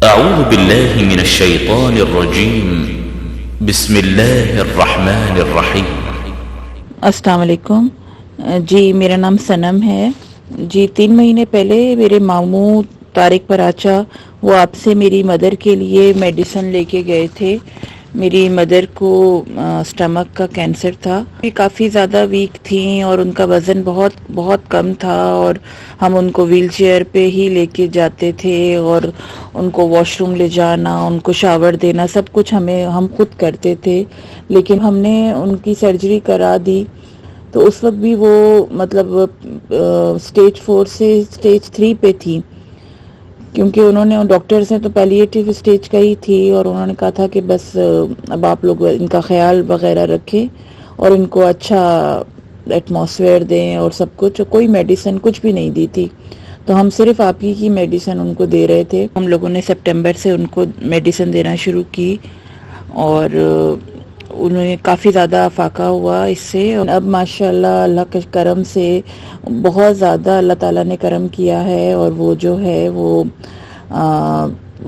اعوذ باللہ من الشیطان الرجیم بسم اللہ الرحمن الرحیم۔ السلام علیکم جی، میرا نام سنم ہے جی۔ 3 مہینے پہلے میرے ماموں طارق پراچا وہ آپ سے میری مدر کے لیے میڈیسن لے کے گئے تھے۔ میری مدر کو سٹمک کا کینسر تھا، کافی زیادہ ویک تھیں اور ان کا وزن بہت بہت کم تھا، اور ہم ان کو ویل چیئر پہ ہی لے کے جاتے تھے، اور ان کو واش روم لے جانا، ان کو شاور دینا، سب کچھ ہم خود کرتے تھے۔ لیکن ہم نے ان کی سرجری کرا دی تو اس وقت بھی وہ مطلب سٹیج 4 سے سٹیج 3 پہ تھی، کیونکہ انہوں نے ڈاکٹرز نے تو پیلیٹیو اسٹیج کا ہی تھی، اور انہوں نے کہا تھا کہ بس اب آپ لوگ ان کا خیال وغیرہ رکھیں اور ان کو اچھا ایٹماسفیئر دیں اور سب کچھ۔ کوئی میڈیسن کچھ بھی نہیں دی تھی، تو ہم صرف آپ ہی کی میڈیسن ان کو دے رہے تھے۔ ہم لوگوں نے سپٹمبر سے ان کو میڈیسن دینا شروع کی، اور انہیں کافی زیادہ افاقہ ہوا اس سے۔ اب ماشاءاللہ اللہ کے کرم سے بہت زیادہ اللہ تعالیٰ نے کرم کیا ہے، اور وہ جو ہے وہ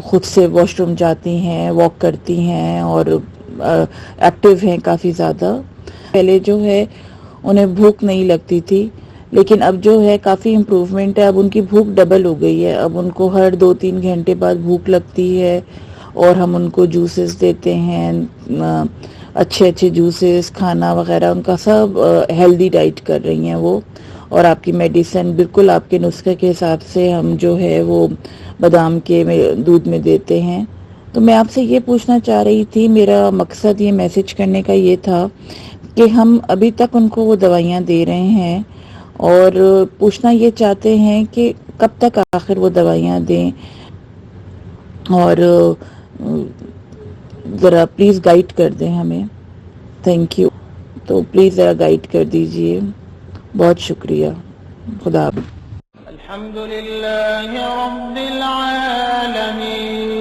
خود سے واش روم جاتی ہیں، واک کرتی ہیں، اور ایکٹیو ہیں کافی زیادہ۔ پہلے جو ہے انہیں بھوک نہیں لگتی تھی، لیکن اب جو ہے کافی امپروومنٹ ہے، اب ان کی بھوک ڈبل ہو گئی ہے۔ اب ان کو ہر 2-3 گھنٹے بعد بھوک لگتی ہے، اور ہم ان کو جوسز دیتے ہیں، اچھے جوسز، کھانا وغیرہ ان کا سب ہیلدی ڈائٹ کر رہی ہیں وہ۔ اور آپ کی میڈیسن بالکل آپ کے نسخے کے حساب سے ہم جو ہے وہ بادام کے دودھ میں دیتے ہیں۔ تو میں آپ سے یہ پوچھنا چاہ رہی تھی، میرا مقصد یہ میسج کرنے کا یہ تھا کہ ہم ابھی تک ان کو وہ دوائیاں دے رہے ہیں، اور پوچھنا یہ چاہتے ہیں کہ کب تک آخر وہ دوائیاں دیں، اور ذرا پلیز گائیڈ کر دیں ہمیں۔ Thank you. تو پلیز ذرا گائیڈ کر دیجئے، بہت شکریہ۔ خدا حافظ۔ الحمد للہ رب العالمین۔